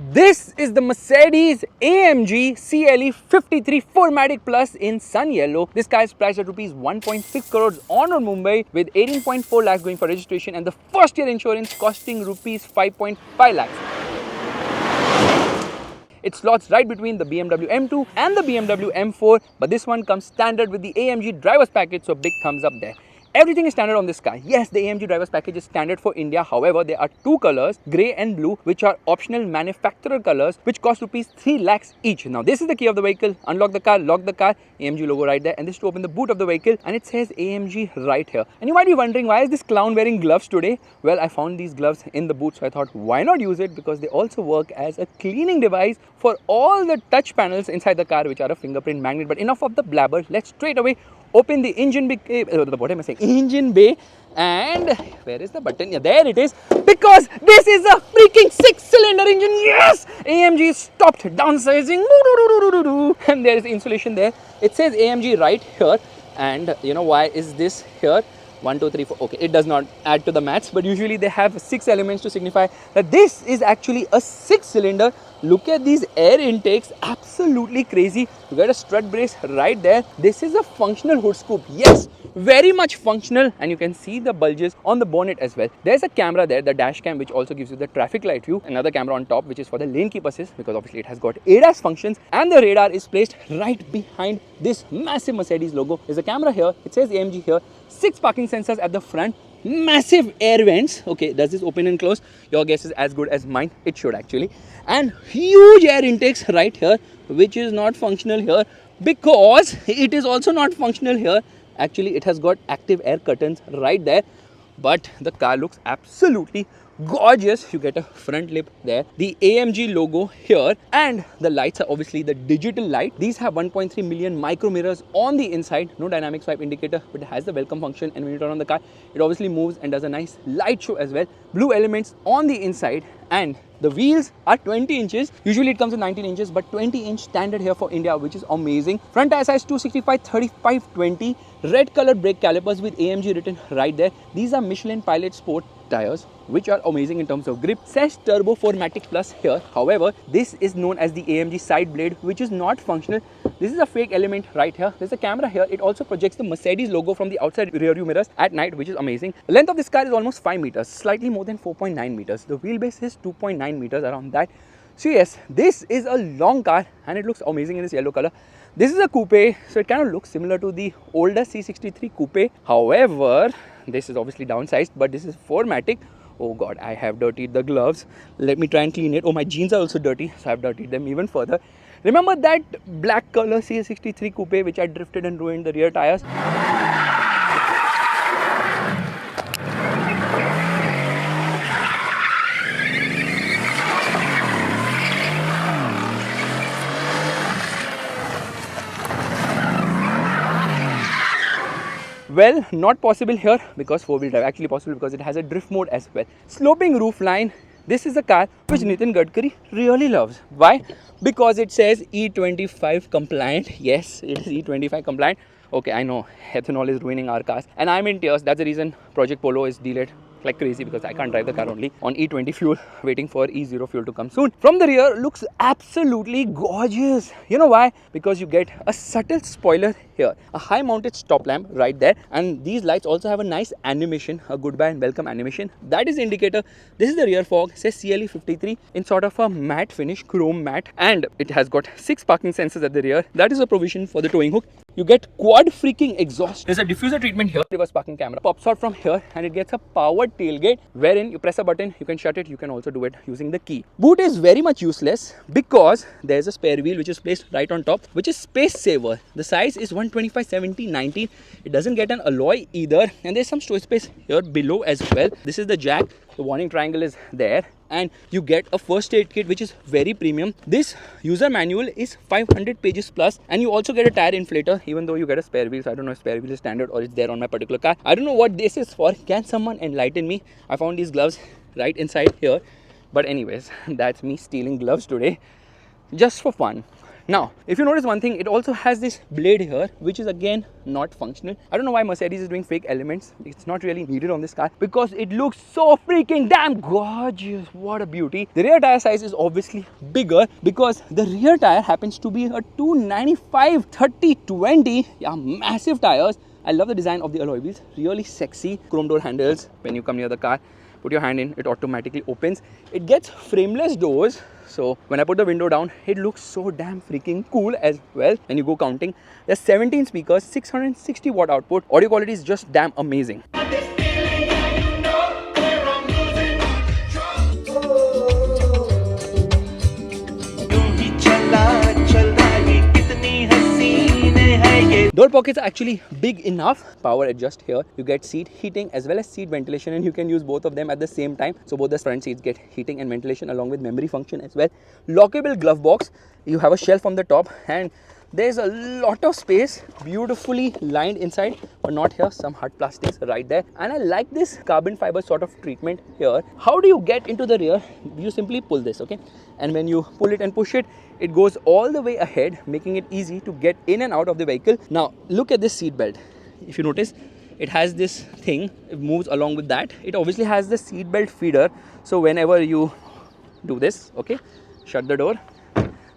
This is the Mercedes-AMG CLE 53 4MATIC Plus in sun yellow. This car is priced at rupees 1.6 crores on Mumbai with 18.4 lakhs going for registration and the first year insurance costing rupees 5.5 lakhs. It slots right between the BMW M2 and the BMW M4, but this one comes standard with the AMG driver's package, so big thumbs up there. Everything is standard on this car. Yes, the AMG driver's package is standard for India. However, there are two colors, grey and blue, which are optional manufacturer colors, which cost rupees 3 lakhs each. Now, this is the key of the vehicle. Unlock the car, lock the car, AMG logo right there. And this to open the boot of the vehicle, and it says AMG right here. And you might be wondering, why is this clown wearing gloves today? Well, I found these gloves in the boot, so I thought, why not use it? Because they also work as a cleaning device for all the touch panels inside the car, which are a fingerprint magnet. But enough of the blabber. Let's straight away open the engine bay, engine bay, and where is the button? Yeah, there it is, because this is a freaking 6-cylinder engine. Yes, AMG stopped downsizing, and there is insulation there. It says AMG right here, and you know why is this here? 1, 2, 3, 4. Okay, it does not add to the maths, but usually they have 6 elements to signify that this is actually a 6-cylinder. Look at these air intakes, absolutely crazy. You got a strut brace right there. This is a functional hood scoop. Yes, very much functional, and you can see the bulges on the bonnet as well. There's a camera there, the dash cam, which also gives you the traffic light view. Another camera on top, which is for the lane keep assist, because obviously it has got ADAS functions, and the radar is placed right behind this massive Mercedes logo. There's a camera here, it says AMG here, 6 parking sensors at the front, massive air vents. Okay, does this open and close? Your guess is as good as mine. It should actually. And huge air intakes right here, which is not functional here because it is also not functional here. Actually, it has got active air curtains right there, but the car looks absolutely gorgeous. You get a front lip there, the AMG logo here, and the lights are obviously the digital light. These have 1.3 million micro mirrors on the inside. No dynamic swipe indicator, but it has the welcome function, and when you turn on the car, it obviously moves and does a nice light show as well. Blue elements on the inside, and the wheels are 20 inches. Usually it comes with 19 inches, but 20-inch standard here for India, which is amazing. Front tire size 265/35/20. Red colored brake calipers with AMG written right there. These are Michelin Pilot Sport tires, which are amazing in terms of grip. Says Turbo 4MATIC Plus here. However, this is known as the AMG side blade, which is not functional. This is a fake element right here. There's a camera here. It also projects the Mercedes logo from the outside rear view mirrors at night, which is amazing. The length of this car is almost 5 meters, slightly more than 4.9 meters. The wheelbase is 2.9 meters, around that. So yes, this is a long car, and it looks amazing in this yellow color. This is a coupe, so it kind of looks similar to the older C63 coupe. However, this is obviously downsized, but this is 4MATIC. Oh god, I have dirtied the gloves. Let me try and clean it. Oh, my jeans are also dirty, so I've dirtied them even further. Remember that black color C63 coupe which I drifted and ruined the rear tires? Well, not possible here because 4-wheel drive. Actually possible because it has a drift mode as well. Sloping roof line. This is a car which Nitin Gadkari really loves. Why? Because it says E25 compliant. Yes, it is E25 compliant. Okay, I know ethanol is ruining our cars, and I'm in tears. That's the reason Project Polo is delayed like crazy, because I can't drive the car only on E20 fuel, waiting for E0 fuel to come soon. From the rear, looks absolutely gorgeous. You know why? Because you get a subtle spoiler here, a high mounted stop lamp right there, and these lights also have a nice animation, a goodbye and welcome animation. That is the indicator. This is the rear fog, says CLE 53 in sort of a matte finish, chrome matte, and it has got 6 parking sensors at the rear. That is a provision for the towing hook. You get quad freaking exhaust. There's a diffuser treatment here. Reverse parking camera pops out from here, and it gets a powered tailgate wherein you press a button, you can shut it. You can also do it using the key. Boot is very much useless because there's a spare wheel which is placed right on top, which is space saver. The size is 125/70/19. It doesn't get an alloy either, and there's some storage space here below as well. This is the jack. The warning triangle is there, and you get a first aid kit which is very premium. This user manual is 500 pages plus, and you also get a tire inflator, even though you get a spare wheel. So I don't know if spare wheel is standard or it's there on my particular car. I don't know what this is for. Can someone enlighten me? I found these gloves right inside here, but anyways, that's me stealing gloves today just for fun. Now, if you notice one thing, it also has this blade here, which is again not functional. I don't know why Mercedes is doing fake elements. It's not really needed on this car because it looks so freaking damn gorgeous. What a beauty. The rear tire size is obviously bigger because the rear tire happens to be a 295/30/20. Yeah, massive tires. I love the design of the alloy wheels. Really sexy chrome door handles. When you come near the car, put your hand in, it automatically opens. It gets frameless doors. So when I put the window down, it looks so damn freaking cool as well. And you go counting. There's 17 speakers, 660 watt output. Audio quality is just damn amazing. Door pockets are actually big enough. Power adjust here. You get seat heating as well as seat ventilation, and you can use both of them at the same time. So both the front seats get heating and ventilation along with memory function as well. Lockable glove box. You have a shelf on the top and there's a lot of space, beautifully lined inside, but not here. Some hard plastics right there. And I like this carbon fiber sort of treatment here. How do you get into the rear? You simply pull this, okay? And when you pull it and push it, it goes all the way ahead, making it easy to get in and out of the vehicle. Now, look at this seat belt. If you notice, it has this thing, it moves along with that. It obviously has the seat belt feeder. So whenever you do this, okay, shut the door,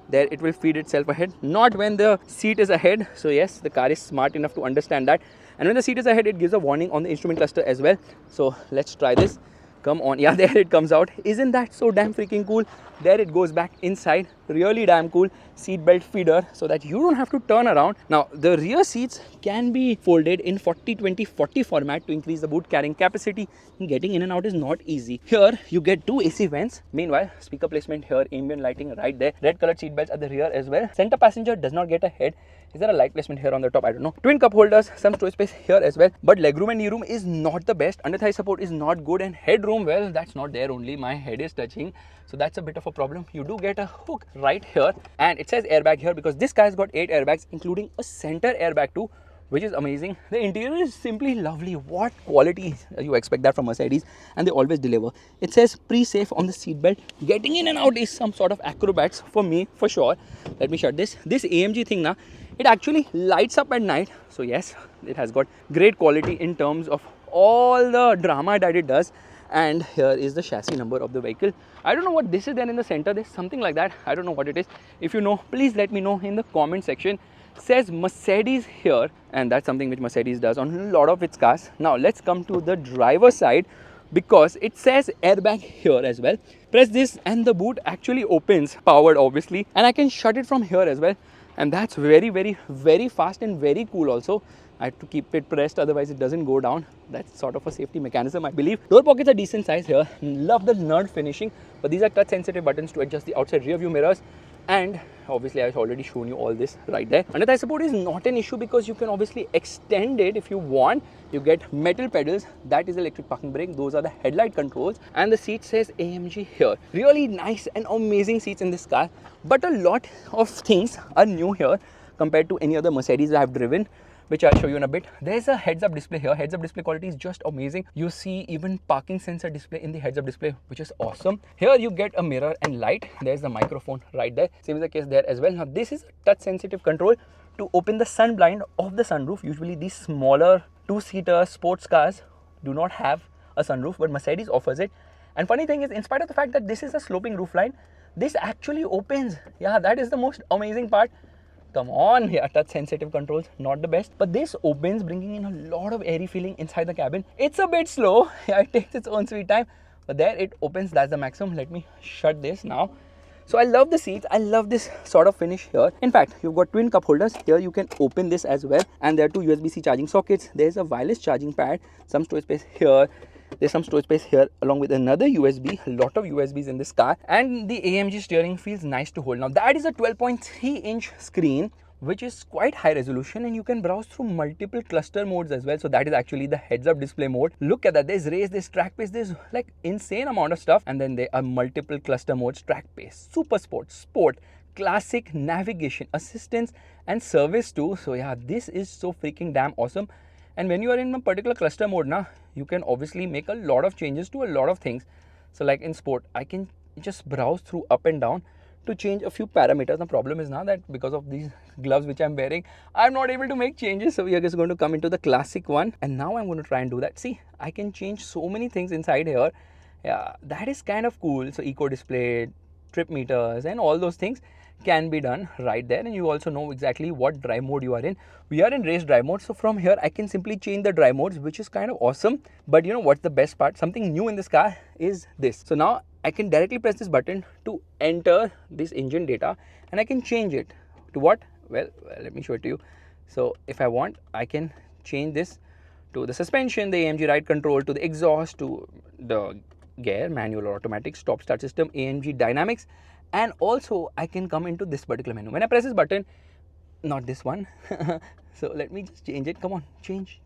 there it will feed itself ahead, not when the seat is ahead. So yes, the car is smart enough to understand that. And when the seat is ahead, it gives a warning on the instrument cluster as well. So let's try this. Come on, yeah, there it comes out. Isn't that so damn freaking cool? There it goes back inside. Really damn cool. Seat belt feeder so that you don't have to turn around. Now, the rear seats can be folded in 40-20-40 format to increase the boot carrying capacity. Getting in and out is not easy. Here, you get two AC vents. Meanwhile, speaker placement here, ambient lighting right there. Red colored seat belts at the rear as well. Center passenger does not get a head. Is there a light placement here on the top? I don't know. Twin cup holders, some storage space here as well. But legroom and knee room is not the best. Under thigh support is not good. And headroom, well, that's not there only. My head is touching. So that's a bit of a problem. You do get a hook right here. And it says airbag here because this guy's got 8 airbags, including a center airbag too, which is amazing. The interior is simply lovely. What quality you expect that from Mercedes, and they always deliver. It says pre-safe on the seat belt. Getting in and out is some sort of acrobats for me, for sure. Let me shut this. This AMG thing now, it actually lights up at night. So yes, it has got great quality in terms of all the drama that it does. And here is the chassis number of the vehicle. I don't know what this is there in the center. There's something like that. I don't know what it is. If you know, please let me know in the comment section. Says Mercedes here, and that's something which Mercedes does on a lot of its cars. Now let's come to the driver's side because it says airbag here as well. Press this and the boot actually opens, powered obviously, and I can shut it from here as well. And that's very, very, very fast and very cool also. I have to keep it pressed, otherwise it doesn't go down. That's sort of a safety mechanism, I believe. Door pockets are decent size here. Love the nerd finishing, but these are touch sensitive buttons to adjust the outside rear view mirrors. And obviously I've already shown you all this right there. Under thigh support is not an issue because you can obviously extend it if you want. You get metal pedals, that is electric parking brake, those are the headlight controls, and the seat says AMG here. Really nice and amazing seats in this car, but a lot of things are new here compared to any other Mercedes I have driven, which I'll show you in a bit. There's a heads-up display here. Heads-up display quality is just amazing. You see even parking sensor display in the heads-up display, which is awesome. Here you get a mirror and light. There's the microphone right there. Same is the case there as well. Now this is a touch-sensitive control to open the sun blind of the sunroof. Usually these smaller two-seater sports cars do not have a sunroof, but Mercedes offers it. And funny thing is, in spite of the fact that this is a sloping roofline, this actually opens. Yeah, that is the most amazing part. Come on, yeah, touch sensitive controls, not the best, but this opens, bringing in a lot of airy feeling inside the cabin. It's a bit slow, yeah, it takes its own sweet time, but there it opens. That's the maximum. Let me shut this now. So I love the seats. I love this sort of finish here. In fact, you've got twin cup holders here. You can open this as well, and there are two USB-C charging sockets. There's a wireless charging pad, some storage space here. There's some storage space here along with another USB, a lot of USBs in this car, and the AMG steering feels nice to hold. Now that is a 12.3-inch screen, which is quite high resolution, and you can browse through multiple cluster modes as well. So that is actually the heads-up display mode. Look at that. There's race, there's track pace, there's like insane amount of stuff, and then there are multiple cluster modes: track pace, super sport, classic, navigation, assistance, and service too. So yeah, this is so freaking damn awesome. And when you are in a particular cluster mode now, you can obviously make a lot of changes to a lot of things. So like in sport, I can just browse through up and down to change a few parameters. The problem is now that because of these gloves which I'm wearing, I'm not able to make changes. So we are just going to come into the classic one, and now I'm going to try and do that. See, I can change so many things inside here. Yeah, that is kind of cool. So eco display, trip meters, and all those things can be done right there, and you also know exactly what drive mode you are in. We are in race drive mode, so from here I can simply change the drive modes, which is kind of awesome. But you know what's the best part? Something new in this car is this. So now I can directly press this button to enter this engine data, and I can change it to what? Well, let me show it to you. So if I want, I can change this to the suspension, the AMG ride control, to the exhaust, to the gear, manual or automatic, stop start system, AMG dynamics, and also I can come into this particular menu. When I press this button, not this one, so let me just change it. Come on, change.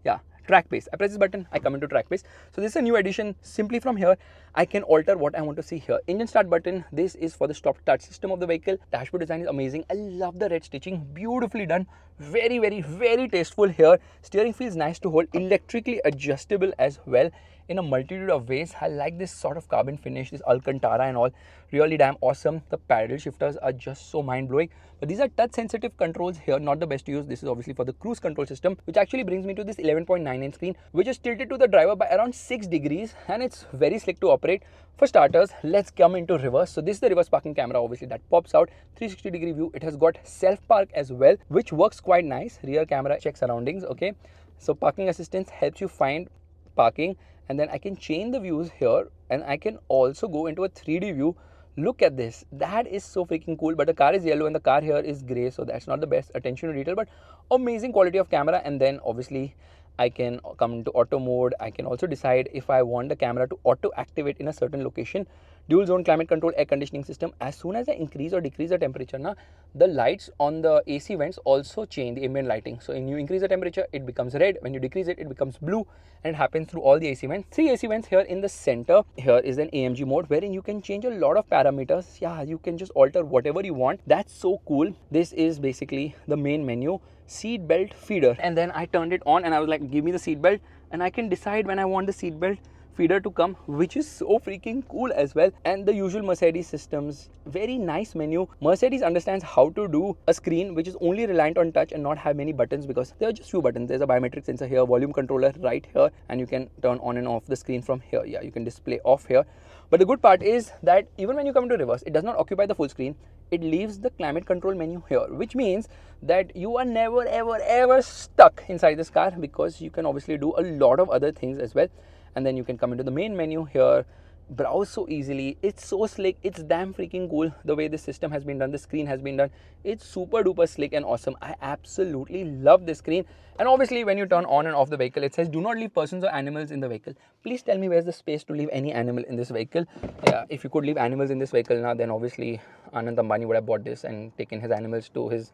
Yeah, track pace. I press this button, I come into track pace. So this is a new addition. Simply from here, I can alter what I want to see here. Engine start button, this is for the stop start system of the vehicle. Dashboard design is amazing. I love the red stitching, beautifully done. Very, very, very tasteful here. Steering feels nice to hold, electrically adjustable as well in a multitude of ways. I like this sort of carbon finish, this Alcantara and all, really damn awesome. The paddle shifters are just so mind-blowing. But these are touch sensitive controls here, not the best to use. This is obviously for the cruise control system, which actually brings me to this 11.9-inch screen, which is tilted to the driver by around 6 degrees, and it's very slick to operate. For starters, let's come into reverse. So this is the reverse parking camera, obviously, that pops out, 360-degree view. It has got self-park as well, which works quite nice. Rear camera checks surroundings, okay. So parking assistance helps you find parking, and then I can change the views here, and I can also go into a 3D view. Look at this, that is so freaking cool. But the car is yellow and the car here is gray, so that's not the best attention to detail, but amazing quality of camera. And then obviously I can come into auto mode. I can also decide if I want the camera to auto activate in a certain location. Dual zone climate control, air conditioning system. As soon as I increase or decrease the temperature, the lights on the AC vents also change, the ambient lighting. So when you increase the temperature, it becomes red. When you decrease it, it becomes blue, and it happens through all the AC vents. 3 AC vents here in the center. Here is an AMG mode wherein you can change a lot of parameters. Yeah, you can just alter whatever you want. That's so cool. This is basically the main menu. Seat belt feeder, and then I turned it on and I was like, give me the seat belt, and I can decide when I want the seat belt feeder to come, which is so freaking cool as well. And the usual Mercedes systems, very nice menu. Mercedes understands how to do a screen which is only reliant on touch and not have many buttons, because there are just few buttons. There's a biometric sensor here, volume controller right here, and you can turn on and off the screen from here. Yeah, you can display off here. But the good part is that even when you come into reverse, it does not occupy the full screen. It leaves the climate control menu here, which means that you are never ever stuck inside this car, because you can obviously do a lot of other things as well. And then you can come into the main menu here, browse so easily. It's so slick. It's damn freaking cool the way this system has been done, the screen has been done. It's super duper slick and awesome. I absolutely love this screen. And obviously when you turn on and off the vehicle, it says do not leave persons or animals in the vehicle. Please tell me where's the space to leave any animal in this vehicle. Yeah, if you could leave animals in this vehicle now, then obviously Anand Ambani would have bought this and taken his animals to his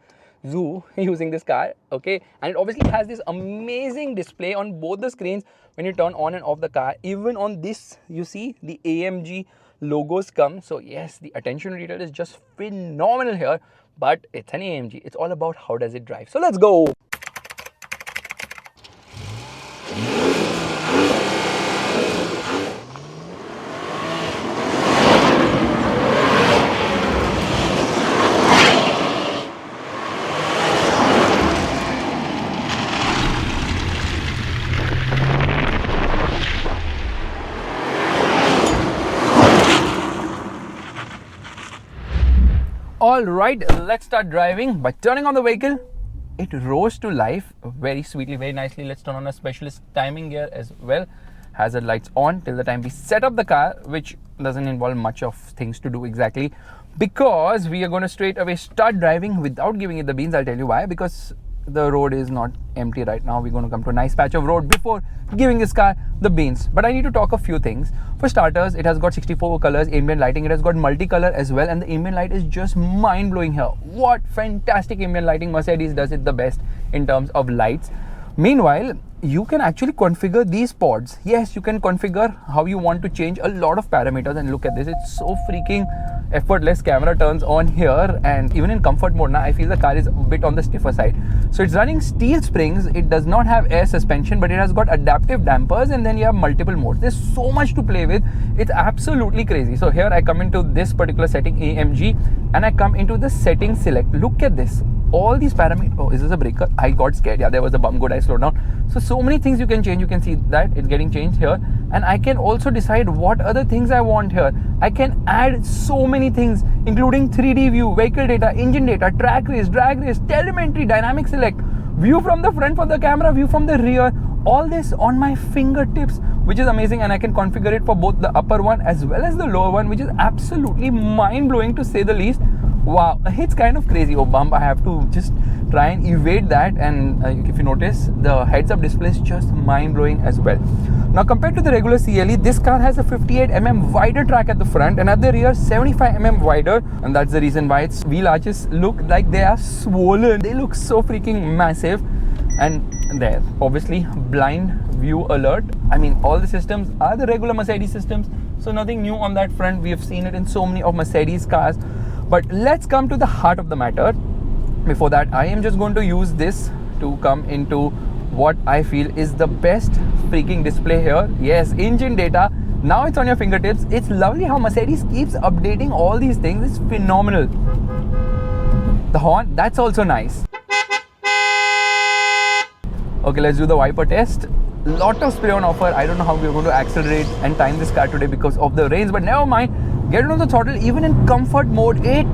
zoo using this car, okay. And it obviously has this amazing display on both the screens when you turn on and off the car. Even on this, you see the AMG logos come. So yes, the attention to detail is just phenomenal here. But it's an AMG, it's all about how does it drive. So let's go. Alright, let's start driving. By turning on the vehicle, it rose to life very sweetly, very nicely. Let's turn on a specialist timing gear as well. Hazard lights on till the time we set up the car, which doesn't involve much of things to do exactly, because we are going to straight away start driving without giving it the beans. I'll tell you why. Because the road is not empty right now. We're going to come to a nice patch of road before giving this car the beans. But I need to talk a few things. For starters, it has got 64 colors, ambient lighting. It has got multicolor as well, and the ambient light is just mind-blowing here. What fantastic ambient lighting. Mercedes does it the best in terms of lights. Meanwhile, you can actually configure these pods. Yes, you can configure how you want to change a lot of parameters, and look at this, it's so freaking effortless. Camera turns on here, and even in comfort mode now I feel the car is a bit on the stiffer side. So it's running steel springs, it does not have air suspension, but it has got adaptive dampers, and then you have multiple modes. There's so much to play with, it's absolutely crazy. So here I come into this particular setting, AMG, and I come into the setting select. Look at this, all these parameters. Oh, is this a breaker? I got scared. Yeah, there was a bump. Good, I slowed down. So many things you can change. You can see that it's getting changed here, and I can also decide what other things I want here. I can add so many things, including 3D view, vehicle data, engine data, track race, drag race, telemetry, dynamic select, view from the front for the camera, view from the rear. All this on my fingertips, which is amazing, and I can configure it for both the upper one as well as the lower one, which is absolutely mind-blowing to say the least. Wow, it's kind of crazy. Oh, bump, I have to just try and evade that, and if you notice, the heads-up display is just mind-blowing as well. Now, compared to the regular CLE, this car has a 58mm wider track at the front, and at the rear 75mm wider, and that's the reason why its wheel arches look like they are swollen. They look so freaking massive. And there, obviously, blind view alert. I mean, all the systems are the regular Mercedes systems, so nothing new on that front. We have seen it in so many of Mercedes cars. But let's come to the heart of the matter. Before that, I am just going to use this to come into what I feel is the best freaking display here. Yes, engine data. Now it's on your fingertips. It's lovely how Mercedes keeps updating all these things. It's phenomenal. The horn, that's also nice. Okay, let's do the wiper test. Lot of spray on offer. I don't know how we're going to accelerate and time this car today because of the rains, but never mind. Get it on the throttle. Even in comfort mode, it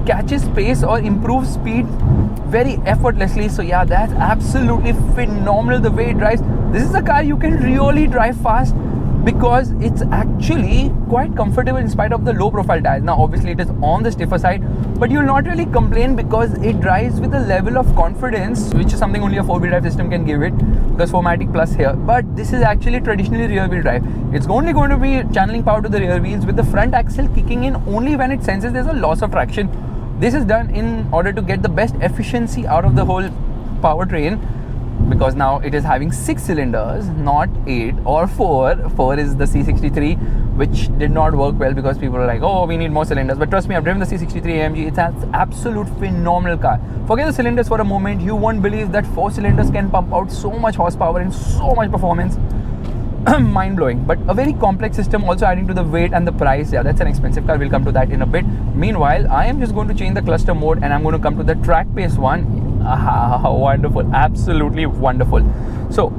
catches pace or improves speed very effortlessly. So yeah, that's absolutely phenomenal the way it drives. This is a car you can really drive fast because it's actually quite comfortable in spite of the low profile tires. Now obviously it is on the stiffer side, but you'll not really complain because it drives with a level of confidence which is something only a 4-wheel drive system can give it, because 4MATIC Plus here. But this is actually traditionally rear wheel drive. It's only going to be channeling power to the rear wheels with the front axle kicking in only when it senses there's a loss of traction. This is done in order to get the best efficiency out of the whole powertrain, because now it is having 6 cylinders, not 8 or 4. 4 is the C63, which did not work well because people were like, oh, we need more cylinders. But trust me, I've driven the C63 AMG. It's an absolute phenomenal car. Forget the cylinders for a moment. You won't believe that 4 cylinders can pump out so much horsepower and so much performance. Mind-blowing. But a very complex system, also adding to the weight and the price. Yeah, that's an expensive car. We'll come to that in a bit. Meanwhile, I am just going to change the cluster mode and I'm going to come to the track pace one. Wonderful, absolutely wonderful. So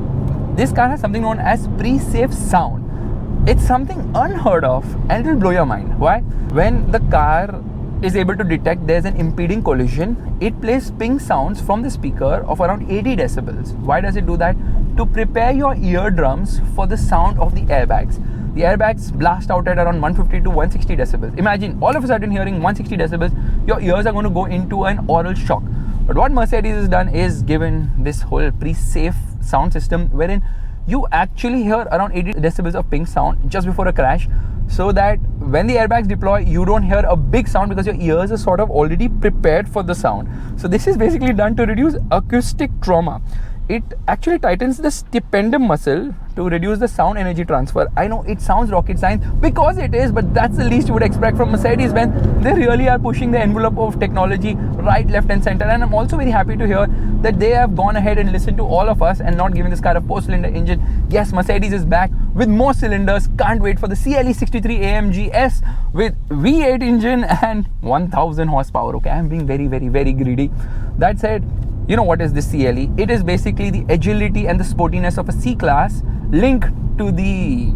this car has something known as pre-safe sound. It's something unheard of and it will blow your mind. Why? When the car is able to detect there's an impeding collision, it plays ping sounds from the speaker of around 80 decibels. Why does it do that? To prepare your eardrums for the sound of the airbags. The airbags blast out at around 150 to 160 decibels. Imagine all of a sudden hearing 160 decibels, your ears are going to go into an aural shock. But what Mercedes has done is given this whole pre-safe sound system wherein you actually hear around 80 decibels of ping sound just before a crash, so that when the airbags deploy, you don't hear a big sound because your ears are sort of already prepared for the sound. So this is basically done to reduce acoustic trauma. It actually tightens the stipendum muscle to reduce the sound energy transfer. I know it sounds rocket science because it is, but that's the least you would expect from Mercedes-Benz. They really are pushing the envelope of technology right, left and center, and I'm also very happy to hear that they have gone ahead and listened to all of us and not given this car a 4-cylinder engine. Yes, Mercedes is back with more cylinders. Can't wait for the CLE 63 AMG S with V8 engine and 1000 horsepower. Okay, I'm being very, very, very greedy. That said, you know what is this CLE? It is basically the agility and the sportiness of a C-Class linked to the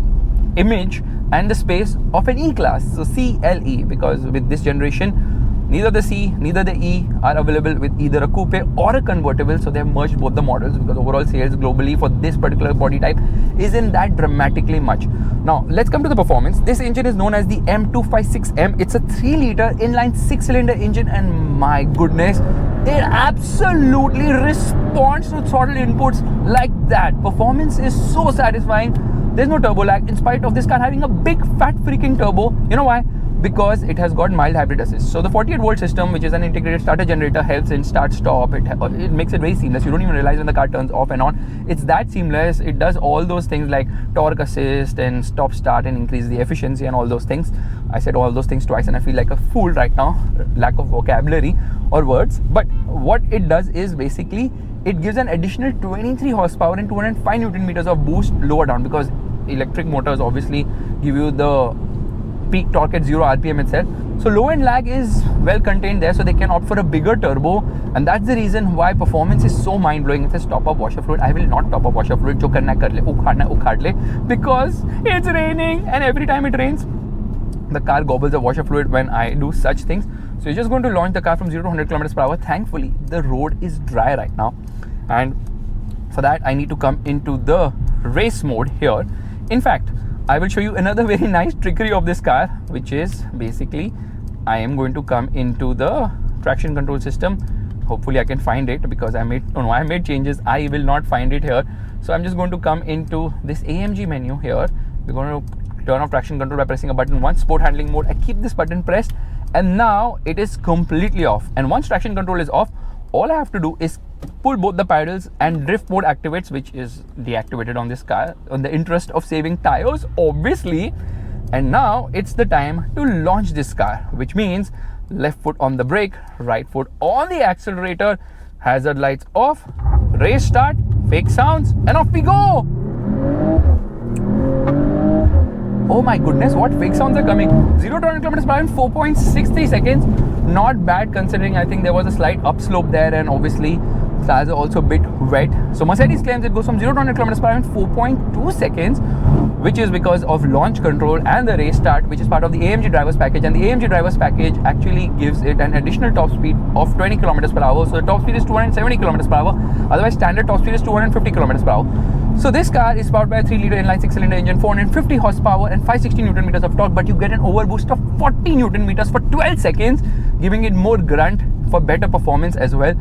image and the space of an E-Class. So CLE, because with this generation, neither the C, neither the E are available with either a coupe or a convertible. So they have merged both the models because overall sales globally for this particular body type isn't that dramatically much. Now, let's come to the performance. This engine is known as the M256M. It's a 3-liter inline 6-cylinder engine, and my goodness, it absolutely responds to throttle inputs like that. Performance is so satisfying. There's no turbo lag in spite of this car having a big fat freaking turbo. You know why? because it has got mild hybrid assist. So the 48-volt system, which is an integrated starter generator, helps in start-stop. It makes it very seamless. You don't even realize when the car turns off and on. It's that seamless. It does all those things like torque assist and stop-start and increase the efficiency and all those things. I said all those things twice and I feel like a fool right now. Lack of vocabulary or words. But what it does is basically it gives an additional 23 horsepower and 205 Newton meters of boost lower down, because electric motors obviously give you the peak torque at 0 RPM itself. So low end lag is well contained there, so they can opt for a bigger turbo, and that's the reason why performance is so mind blowing. It says top up washer fluid. I will not top up washer fluid. Jo karna hai kar le, ukhadna le, because it's raining, and every time it rains, the car gobbles the washer fluid when I do such things. So you're just going to launch the car from 0 to 100 kilometers per hour. Thankfully, the road is dry right now, and for that I need to come into the race mode here. In fact, I will show you another very nice trickery of this car, which is basically I am going to come into the traction control system. Hopefully I can find it, because I made changes. I will not find it here. So I'm just going to come into this AMG menu here. We're going to turn off traction control by pressing a button. Once sport handling mode, I keep this button pressed, and now it is completely off. And once traction control is off, all I have to do is pull both the pedals and drift mode activates, which is deactivated on this car on the interest of saving tires, obviously. And now it's the time to launch this car, which means left foot on the brake, right foot on the accelerator, hazard lights off, race start, fake sounds, and off we go. Oh my goodness, what fake sounds are coming. 0 to 100 kilometers per hour in 4.63 seconds. Not bad, considering I think there was a slight upslope there, and obviously tires are also a bit wet. So Mercedes claims it goes from 0 to 100 kilometers per hour in 4.2 seconds, which is because of launch control and the race start, which is part of the AMG drivers package. And the AMG drivers package actually gives it an additional top speed of 20 kilometers per hour. So the top speed is 270 kilometers per hour. Otherwise, standard top speed is 250 kilometers per hour. So this car is powered by a 3-litre inline 6-cylinder engine, 450 horsepower and 560 Newton meters of torque, but you get an overboost of 40 Newton meters for 12 seconds, giving it more grunt for better performance as well.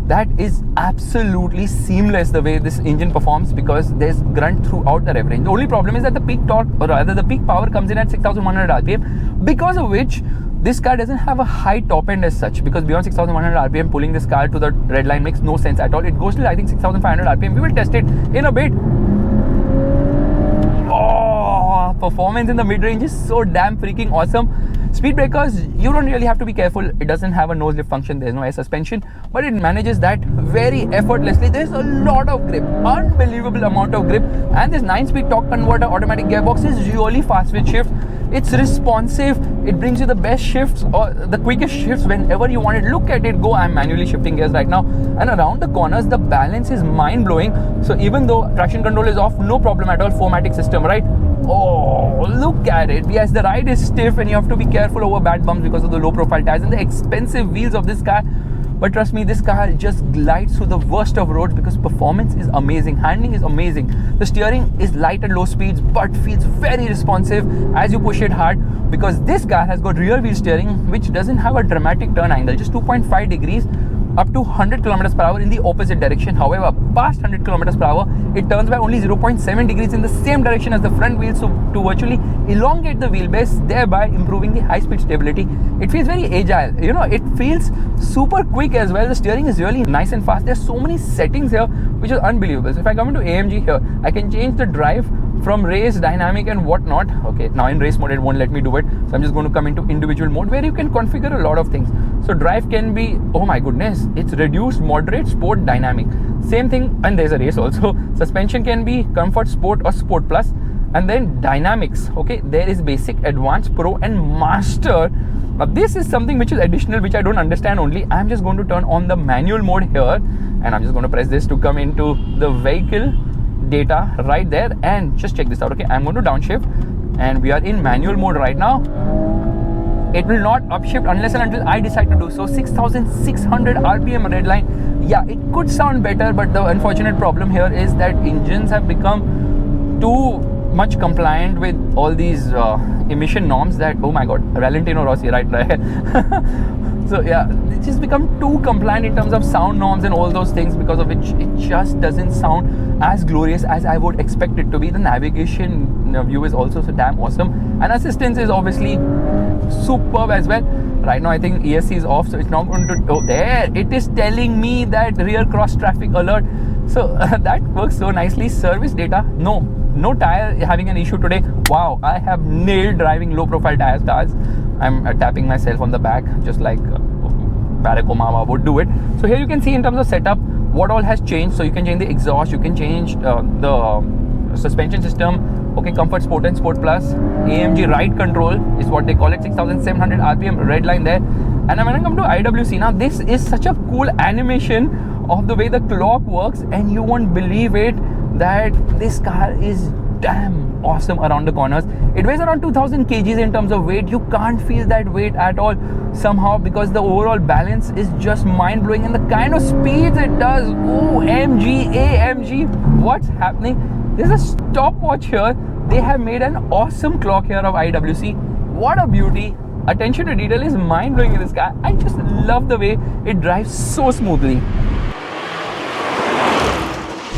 That is absolutely seamless the way this engine performs, because there's grunt throughout the rev range. The only problem is that the peak torque, or rather the peak power, comes in at 6,100 RPM, because of which this car doesn't have a high top end as such, because beyond 6,100 RPM, pulling this car to the red line makes no sense at all. It goes till I think 6,500 RPM. We will test it in a bit. Oh, performance in the mid-range is so damn freaking awesome. Speed breakers, you don't really have to be careful. It doesn't have a nose lift function. There's no air suspension, but it manages that very effortlessly. There's a lot of grip, unbelievable amount of grip, and this 9-speed torque converter automatic gearbox is really fast with shift. It's responsive. It brings you the best shifts or the quickest shifts whenever you want it. Look at it go. I'm manually shifting gears right now, and around the corners the balance is mind-blowing. So even though traction control is off, no problem at all. 4MATIC system, right? Oh, look at it. Yes, the ride is stiff and you have to be careful over bad bumps because of the low profile tires and the expensive wheels of this car. But trust me, this car just glides through the worst of roads because performance is amazing, handling is amazing. The steering is light at low speeds but feels very responsive as you push it hard, because this car has got rear wheel steering which doesn't have a dramatic turn angle, just 2.5 degrees up to 100 kilometers per hour in the opposite direction. However, past 100 kilometers per hour, it turns by only 0.7 degrees in the same direction as the front wheel, so to virtually elongate the wheelbase, thereby improving the high-speed stability. It feels very agile, you know, it feels super quick as well. The steering is really nice and fast. There's so many settings here which is unbelievable. So if I come into AMG here, I can change the drive from race, dynamic and whatnot. Okay, now in race mode it won't let me do it, so I'm just going to come into individual mode where you can configure a lot of things. So drive can be, oh my goodness, it's reduced, moderate, sport, dynamic. Same thing, and there's a race also. Suspension can be comfort, sport or sport plus. And then dynamics, okay, there is basic, advanced, pro and master. Now this is something which is additional, which I don't understand only. I'm just going to turn on the manual mode here, and I'm just going to press this to come into the vehicle data right there, and just check this out. Okay, I'm going to downshift and we are in manual mode right now. It will not upshift unless and until I decide to do so. 6,600 RPM red line. Yeah, it could sound better, but the unfortunate problem here is that engines have become too much compliant with all these emission norms that, oh my god, Valentino Rossi right there. So yeah, it's just become too compliant in terms of sound norms and all those things, because of which it just doesn't sound as glorious as I would expect it to be. The navigation view is also so damn awesome, and assistance is obviously superb as well. Right now I think ESC is off, so it's not going to, oh there, it is telling me that rear cross traffic alert. So that works so nicely. Service data, no tire having an issue today. Wow, I have nailed driving low profile tire stars. I'm tapping myself on the back just like Barack Obama would do it. So here you can see in terms of setup what all has changed. So you can change the exhaust, you can change the suspension system, okay, comfort, sport and sport plus. AMG ride control is what they call it, 6700 rpm, red line there. And when I come to IWC, now this is such a cool animation of the way the clock works, and you won't believe it that this car is damn awesome around the corners. It weighs around 2000 kgs in terms of weight. You can't feel that weight at all somehow, because the overall balance is just mind-blowing, and the kind of speeds it does. Oh, AMG, what's happening? There's a stopwatch here. They have made an awesome clock here of IWC. What a beauty. Attention to detail is mind-blowing in this car. I just love the way it drives so smoothly.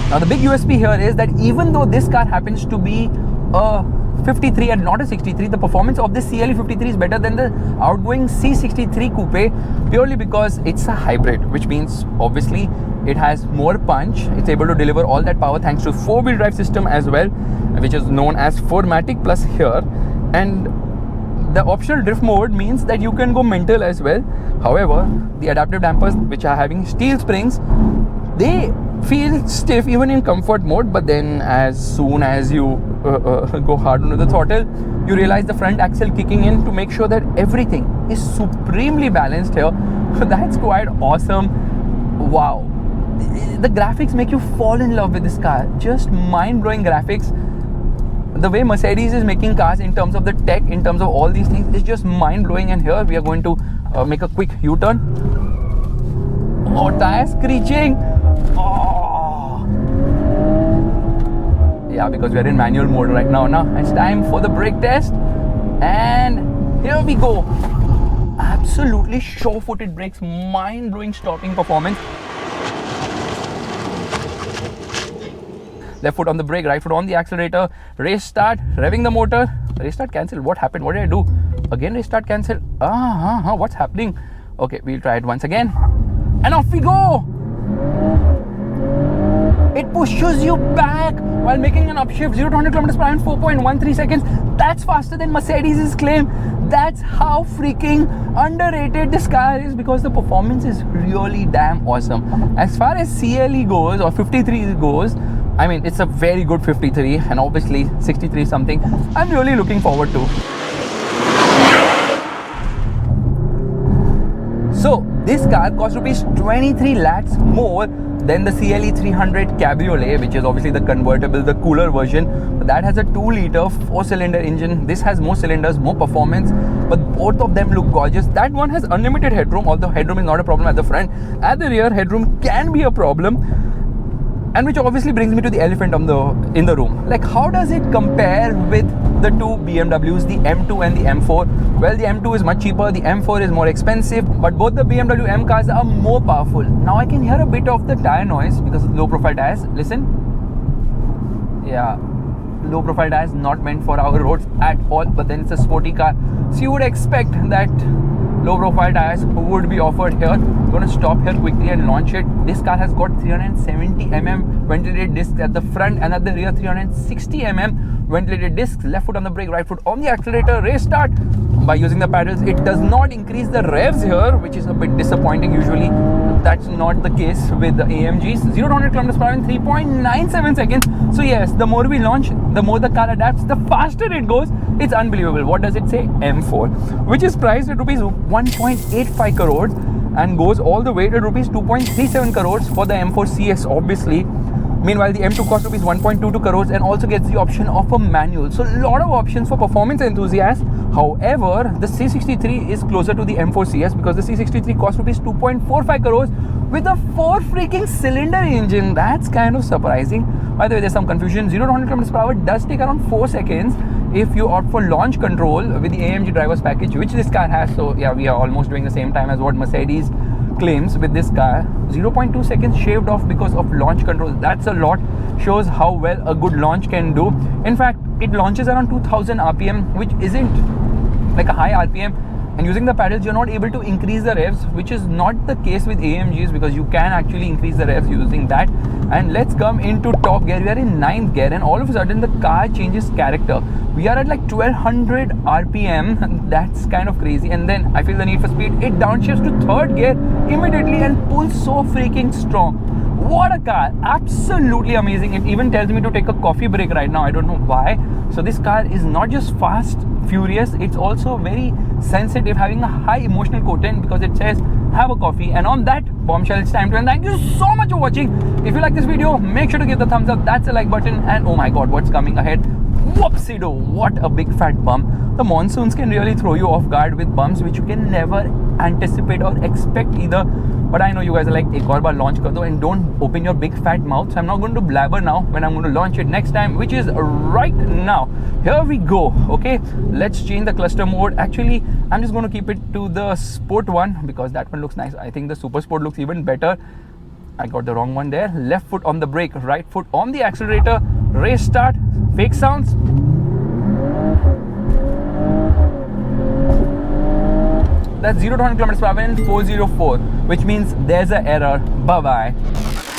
Now the big USP here is that even though this car happens to be a 53 and not a 63, the performance of this CLE 53 is better than the outgoing C63 Coupe, purely because it's a hybrid, which means obviously it has more punch. It's able to deliver all that power thanks to 4-wheel drive system as well, which is known as 4MATIC plus here. And the optional drift mode means that you can go mental as well. However, the adaptive dampers, which are having steel springs, they feel stiff even in comfort mode, but then as soon as you go hard onto the throttle, you realize the front axle kicking in to make sure that everything is supremely balanced here. That's quite awesome. Wow, the graphics make you fall in love with this car. Just mind-blowing graphics. The way Mercedes is making cars in terms of the tech, in terms of all these things, is just mind-blowing. And here we are going to make a quick U-turn. Oh, tire screeching. Oh. Yeah, because we're in manual mode right now. Now it's time for the brake test, and here we go. Absolutely sure-footed brakes, mind-blowing stopping performance. Left foot on the brake, right foot on the accelerator. Race start, revving the motor. Race start cancel. What happened? What did I do? Again race start cancel. What's happening? Okay, we'll try it once again. And off we go. It pushes you back while making an upshift. 0 to 100 km per hour in 4.13 seconds. That's faster than Mercedes' claim. That's how freaking underrated this car is, because the performance is really damn awesome. As far as CLE goes, or 53 goes, I mean, it's a very good 53, and obviously 63 something I'm really looking forward to. So this car costs rupees 23 lakhs more than the CLE 300 Cabriolet, which is obviously the convertible, the cooler version. But that has a 2-liter 4-cylinder engine. This has more cylinders, more performance, but both of them look gorgeous. That one has unlimited headroom, although headroom is not a problem at the front. At the rear, headroom can be a problem. And which obviously brings me to the elephant in the room. Like, how does it compare with the two BMWs, the M2 and the M4? Well, the M2 is much cheaper, the M4 is more expensive, but both the BMW M cars are more powerful. Now I can hear a bit of the tire noise because of low profile tires. Listen. Yeah, low profile tires not meant for our roads at all, but then it's a sporty car. So you would expect that low profile tires would be offered here. I'm going to stop here quickly and launch it. This car has got 370mm ventilated discs at the front, and at the rear 360mm ventilated discs. Left foot on the brake, right foot on the accelerator. Race start by using the paddles. It does not increase the revs here, which is a bit disappointing. Usually that's not the case with the AMGs. 0 to 100 km per hour in 3.97 seconds. So yes, the more we launch, the more the car adapts, the faster it goes. It's unbelievable. What does it say? M4, which is priced at rupees 1.85 crores and goes all the way to rupees 2.37 crores for the M4 CS, obviously. Meanwhile, the M2 costs rupees 1.22 crores and also gets the option of a manual. So a lot of options for performance enthusiasts. However, the C63 is closer to the M4 CS because the C63 costs rupees 2.45 crores with a 4 freaking cylinder engine. That's kind of surprising. By the way, there's some confusion. 0 to 100 km per hour does take around 4 seconds if you opt for launch control with the AMG drivers package, which this car has. So yeah, we are almost doing the same time as what Mercedes claims with this car. 0.2 seconds shaved off because of launch control. That's a lot. Shows how well a good launch can do. In fact, it launches around 2000 RPM, which isn't like a high RPM. And using the pedals, you're not able to increase the revs, which is not the case with AMGs, because you can actually increase the revs using that. And let's come into top gear. We are in 9th gear, and all of a sudden the car changes character. We are at like 1200 RPM. That's kind of crazy. And then I feel the need for speed. It downshifts to 3rd gear immediately and pulls so freaking strong. What a car. Absolutely amazing. It even tells me to take a coffee break right now. I don't know why. So this car is not just fast, furious, it's also very sensitive, having a high emotional quotient, because it says have a coffee. And on that bombshell, it's time to end. Thank you so much for watching. If you like this video, make sure to give the thumbs up. That's the like button. And oh my god, what's coming ahead? Whoopsie-do, what a big fat bump. The monsoons can really throw you off guard with bumps which you can never anticipate or expect either. But I know you guys are like, ek aur baar launch kar do, and don't open your big fat mouth. So I'm not going to blabber now when I'm going to launch it next time, which is right now. Here we go. Okay, let's change the cluster mode. Actually, I'm just going to keep it to the sport one because that one looks nice. I think the super sport looks even better. I got the wrong one there. Left foot on the brake, right foot on the accelerator. Race start. Fake sounds. That's 0 to 100 km/h in 404, which means there's an error. Bye bye.